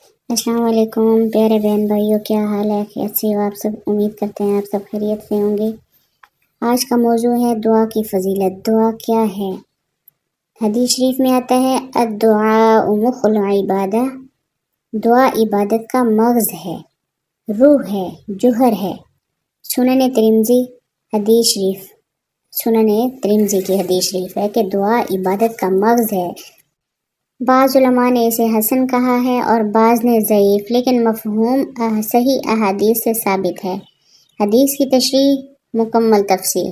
السلام علیکم پیارے بہن بھائیوں، کیا حال ہے؟ خیریت سے ہو آپ سب؟ امید کرتے ہیں آپ سب خیریت سے ہوں گے۔ آج کا موضوع ہے دعا کی فضیلت۔ دعا کیا ہے؟ حدیث شریف میں آتا ہے الدعاء مخ العبادہ، دعا عبادت کا مغز ہے، روح ہے، جوہر ہے۔ سنن ترمذی حدیث شریف، سنن ترمذی کی حدیث شریف ہے کہ دعا عبادت کا مغز ہے۔ بعض علماء نے اسے حسن کہا ہے اور بعض نے ضعیف، لیکن مفہوم صحیح احادیث سے ثابت ہے۔ حدیث کی تشریح، مکمل تفصیل۔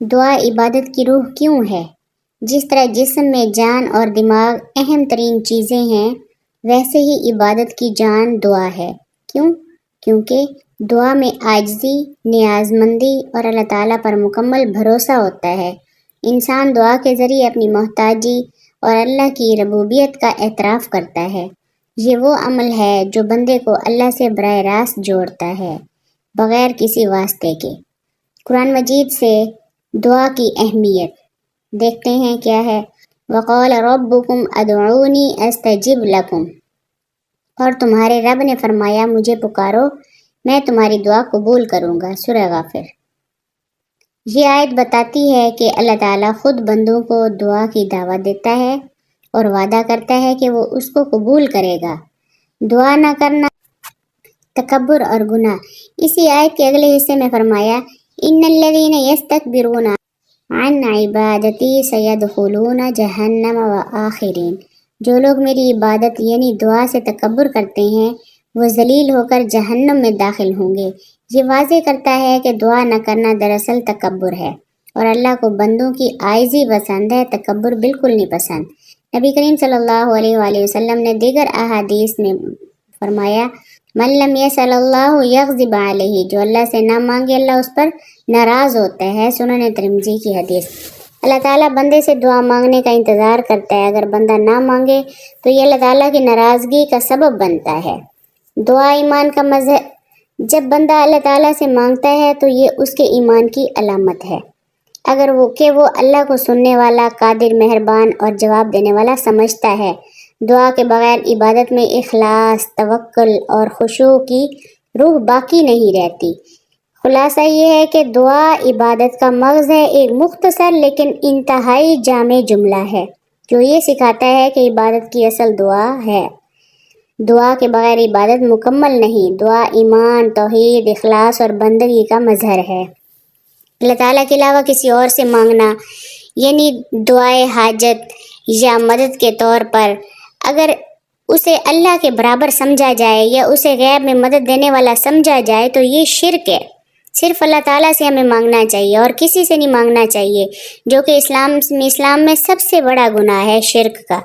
دعا عبادت کی روح کیوں ہے؟ جس طرح جسم میں جان اور دماغ اہم ترین چیزیں ہیں، ویسے ہی عبادت کی جان دعا ہے۔ کیوں؟ کیونکہ دعا میں عاجزی، نیاز مندی اور اللہ تعالیٰ پر مکمل بھروسہ ہوتا ہے۔ انسان دعا کے ذریعے اپنی محتاجی اور اللہ کی ربوبیت کا اعتراف کرتا ہے۔ یہ وہ عمل ہے جو بندے کو اللہ سے براہ راست جوڑتا ہے، بغیر کسی واسطے کے۔ قرآن مجید سے دعا کی اہمیت دیکھتے ہیں کیا ہے۔ وَقَالَ رَبُّكُمْ أَدْعُونِي أَسْتَجِبْ لَكُمْ، اور تمہارے رب نے فرمایا مجھے پکارو، میں تمہاری دعا قبول کروں گا۔ سورہ غافر۔ یہ آیت بتاتی ہے کہ اللہ تعالیٰ خود بندوں کو دعا کی دعوت دیتا ہے اور وعدہ کرتا ہے کہ وہ اس کو قبول کرے گا۔ دعا نہ کرنا تکبر اور گناہ۔ اسی آیت کے اگلے حصے میں فرمایا ان الذین یستکبرون عن عبادتی سیدخلون جہنم وآخرین، جو لوگ میری عبادت یعنی دعا سے تکبر کرتے ہیں وہ ذلیل ہو کر جہنم میں داخل ہوں گے۔ یہ واضح کرتا ہے کہ دعا نہ کرنا دراصل تکبر ہے، اور اللہ کو بندوں کی عاجزی پسند ہے، تکبر بالکل نہیں پسند۔ نبی کریم صلی اللہ علیہ وآلہ وسلم نے دیگر احادیث میں فرمایا من لم یسأل اللہ یغضب علیہ، جو اللہ سے نہ مانگے اللہ اس پر ناراض ہوتا ہے۔ سنن ترمذی کی حدیث۔ اللہ تعالیٰ بندے سے دعا مانگنے کا انتظار کرتا ہے، اگر بندہ نہ مانگے تو یہ اللہ تعالیٰ کی ناراضگی کا سبب بنتا ہے۔ دعا ایمان کا مظہر، جب بندہ اللہ تعالیٰ سے مانگتا ہے تو یہ اس کے ایمان کی علامت ہے، اگر وہ اللہ کو سننے والا، قادر، مہربان اور جواب دینے والا سمجھتا ہے۔ دعا کے بغیر عبادت میں اخلاص، توکل اور خشوع کی روح باقی نہیں رہتی۔ خلاصہ یہ ہے کہ دعا عبادت کا مغز ہے، ایک مختصر لیکن انتہائی جامع جملہ ہے جو یہ سکھاتا ہے کہ عبادت کی اصل دعا ہے۔ دعا کے بغیر عبادت مکمل نہیں۔ دعا ایمان، توحید، اخلاص اور بندگی کا مظہر ہے۔ اللہ تعالیٰ کے علاوہ کسی اور سے مانگنا، یعنی دعائے حاجت یا مدد کے طور پر، اگر اسے اللہ کے برابر سمجھا جائے یا اسے غیب میں مدد دینے والا سمجھا جائے تو یہ شرک ہے۔ صرف اللہ تعالیٰ سے ہمیں مانگنا چاہیے اور کسی سے نہیں مانگنا چاہیے، جو کہ اسلام میں سب سے بڑا گناہ ہے، شرک کا۔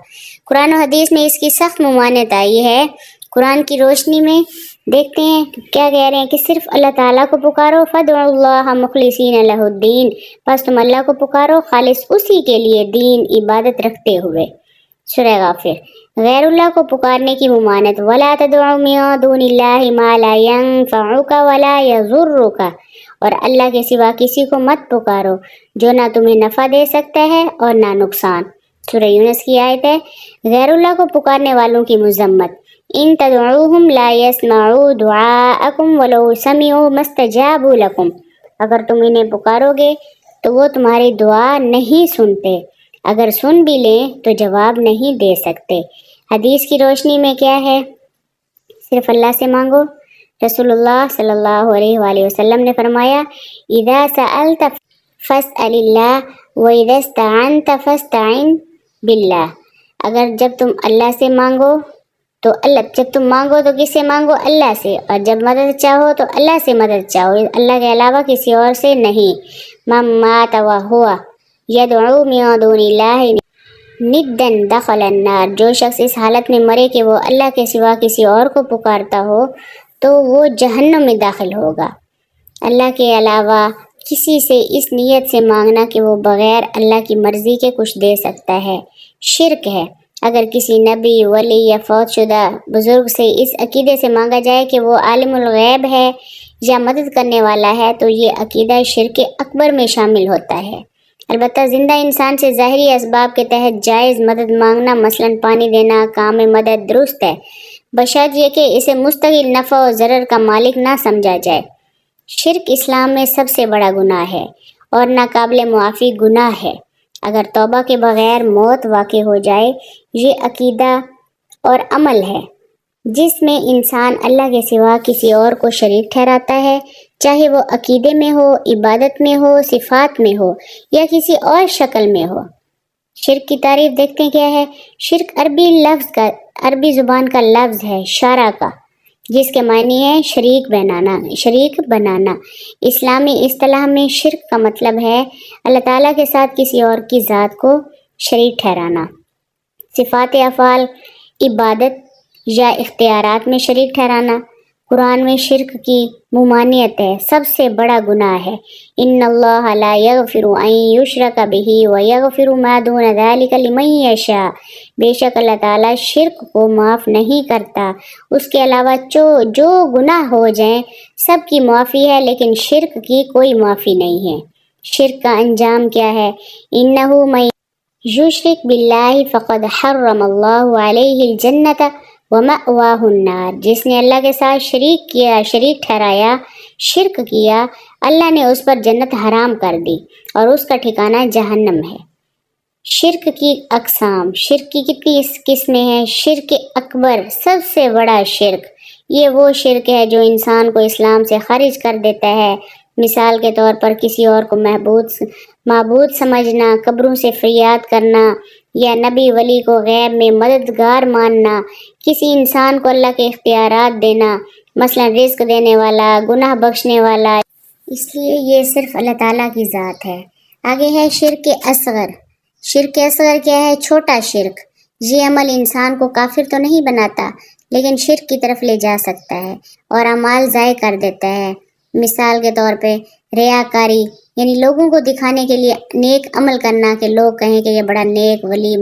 قرآن و حدیث میں اس کی سخت ممانعت آئی ہے۔ قرآن کی روشنی میں دیکھتے ہیں کیا کہہ رہے ہیں کہ صرف اللہ تعالیٰ کو پکارو، فادعوا اللہ مخلصین لہ الدین، بس تم اللہ کو پکارو خالص اسی کے لیے دین، عبادت رکھتے ہوئے۔ سورہ غافر۔ غیر اللہ کو پکارنے کی ممانعت، ولا تدعوا من دون اللہ ما لا ينفعک ولا یضرک، اور اللہ کے سوا کسی کو مت پکارو جو نہ تمہیں نفع دے سکتا ہے اور نہ نقصان۔ سورہ یونس کی آیت ہے۔ غیر اللہ کو پکارنے والوں کی مذمت، ان تدعوہم لا يسمعوا دعاءکم ولو سمعوا ما استجابوا لکم، اگر تم انہیں پکارو گے تو وہ تمہاری دعا نہیں سنتے، اگر سن بھی لیں تو جواب نہیں دے سکتے۔ حدیث کی روشنی میں کیا ہے؟ صرف اللہ سے مانگو۔ رسول اللہ صلی اللہ علیہ وآلہ وسلم نے فرمایا اذا سألت فاسأل اللہ واذا استعنت فاستعن باللہ، اگر جب تم اللہ سے مانگو تو جب تم مانگو تو کس سے مانگو؟ اللہ سے، اور جب مدد چاہو تو اللہ سے مدد چاہو، اللہ کے علاوہ کسی اور سے نہیں۔ من مات وہو یدعو من دون اللہ ندا دخل النار، جو شخص اس حالت میں مرے کہ وہ اللہ کے سوا کسی اور کو پکارتا ہو تو وہ جہنم میں داخل ہوگا۔ اللہ کے علاوہ کسی سے اس نیت سے مانگنا کہ وہ بغیر اللہ کی مرضی کے کچھ دے سکتا ہے، شرک ہے۔ اگر کسی نبی، ولی یا فوت شدہ بزرگ سے اس عقیدے سے مانگا جائے کہ وہ عالم الغیب ہے یا مدد کرنے والا ہے تو یہ عقیدہ شرک اکبر میں شامل ہوتا ہے۔ البتہ زندہ انسان سے ظاہری اسباب کے تحت جائز مدد مانگنا، مثلا پانی دینا، کام میں مدد، درست ہے، بشرط یہ کہ اسے مستقل نفع و ضرر کا مالک نہ سمجھا جائے۔ شرک اسلام میں سب سے بڑا گناہ ہے اور ناقابل معافی گناہ ہے۔ اگر توبہ کے بغیر موت واقع ہو جائے، یہ عقیدہ اور عمل ہے جس میں انسان اللہ کے سوا کسی اور کو شریک ٹھہراتا ہے، چاہے وہ عقیدے میں ہو، عبادت میں ہو، صفات میں ہو یا کسی اور شکل میں ہو۔ شرک کی تعریف دیکھتے ہیں کیا ہے۔ شرک عربی زبان کا لفظ ہے شارکہ، جس کے معنی ہے شریک بنانا۔ اسلامی اصطلاح میں شرک کا مطلب ہے اللہ تعالیٰ کے ساتھ کسی اور کی ذات کو شریک ٹھہرانا۔ صفات افعال، عبادت یا اختیارات میں شریک ٹھہرانا۔ قرآن میں شرک کی ممانعت ہے، سب سے بڑا گناہ ہے۔ ان اللہ لا یغفر ان یشرک بہ ویغفر ما دون ذلک لمن یشاء، بے شک اللہ تعالیٰ شرک کو معاف نہیں کرتا، اس کے علاوہ جو گناہ ہو جائیں سب کی معافی ہے، لیکن شرک کی کوئی معافی نہیں ہے۔ شرک کا انجام کیا ہے؟ انہ من یشرک باللہ فقد حرم اللہ علیہ الجنۃ ومأواہ النار، جس نے اللہ کے ساتھ شریک ٹھہرایا، شرک کیا، اللہ نے اس پر جنت حرام کر دی اور اس کا ٹھکانہ جہنم ہے۔ شرک کی اقسام، شرک کی کتنی قسمیں ہیں؟ شرک اکبر، سب سے بڑا شرک، یہ وہ شرک ہے جو انسان کو اسلام سے خارج کر دیتا ہے۔ مثال کے طور پر کسی اور کو معبود سمجھنا، قبروں سے فریاد کرنا یا نبی ولی کو غیب میں مددگار ماننا، کسی انسان کو اللہ کے اختیارات دینا، مثلا رزق دینے والا، گناہ بخشنے والا، اس لیے یہ صرف اللہ تعالیٰ کی ذات ہے۔ آگے ہے شرک اصغر۔ شرک اصغر کیا ہے؟ چھوٹا شرک۔ یہ عمل انسان کو کافر تو نہیں بناتا، لیکن شرک کی طرف لے جا سکتا ہے اور اعمال ضائع کر دیتا ہے۔ مثال کے طور پہ ریاکاری، یعنی لوگوں کو دکھانے کے لیے نیک عمل کرنا کہ لوگ کہیں کہ یہ بڑا نیک ولی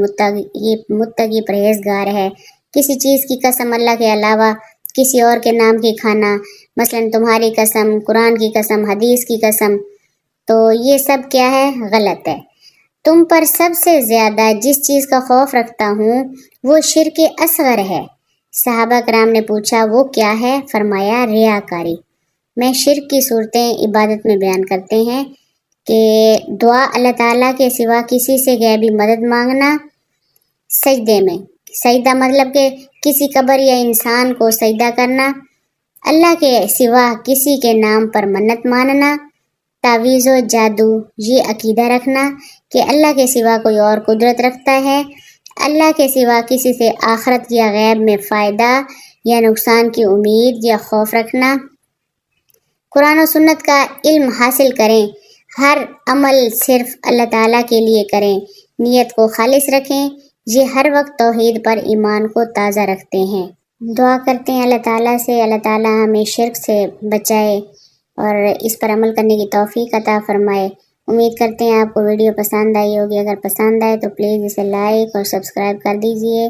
متقی پرہیزگار ہے۔ کسی چیز کی قسم اللہ کے علاوہ کسی اور کے نام کی کھانا، مثلا تمہاری قسم، قرآن کی قسم، حدیث کی قسم، تو یہ سب کیا ہے؟ غلط ہے۔ تم پر سب سے زیادہ جس چیز کا خوف رکھتا ہوں وہ شرک اصغر ہے۔ صحابہ کرام نے پوچھا وہ کیا ہے؟ فرمایا ریاکاری۔ میں شرک کی صورتیں عبادت میں بیان کرتے ہیں کہ دعا اللہ تعالیٰ کے سوا کسی سے غیبی مدد مانگنا، سجدے میں، سجدہ مطلب کہ کسی قبر یا انسان کو سجدہ کرنا، اللہ کے سوا کسی کے نام پر منت ماننا، تعویذ و جادو، یہ عقیدہ رکھنا کہ اللہ کے سوا کوئی اور قدرت رکھتا ہے، اللہ کے سوا کسی سے آخرت یا غیب میں فائدہ یا نقصان کی امید یا خوف رکھنا۔ قرآن و سنت کا علم حاصل کریں، ہر عمل صرف اللہ تعالیٰ کے لیے کریں، نیت کو خالص رکھیں، یہ ہر وقت توحید پر ایمان کو تازہ رکھتے ہیں۔ دعا کرتے ہیں اللہ تعالیٰ سے، اللہ تعالیٰ ہمیں شرک سے بچائے اور اس پر عمل کرنے کی توفیق عطا فرمائے۔ امید کرتے ہیں آپ کو ویڈیو پسند آئی ہوگی، اگر پسند آئے تو پلیز اسے لائک اور سبسکرائب کر دیجئے۔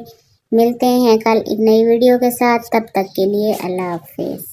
ملتے ہیں کل ایک نئی ویڈیو کے ساتھ، تب تک کے لیے اللہ حافظ۔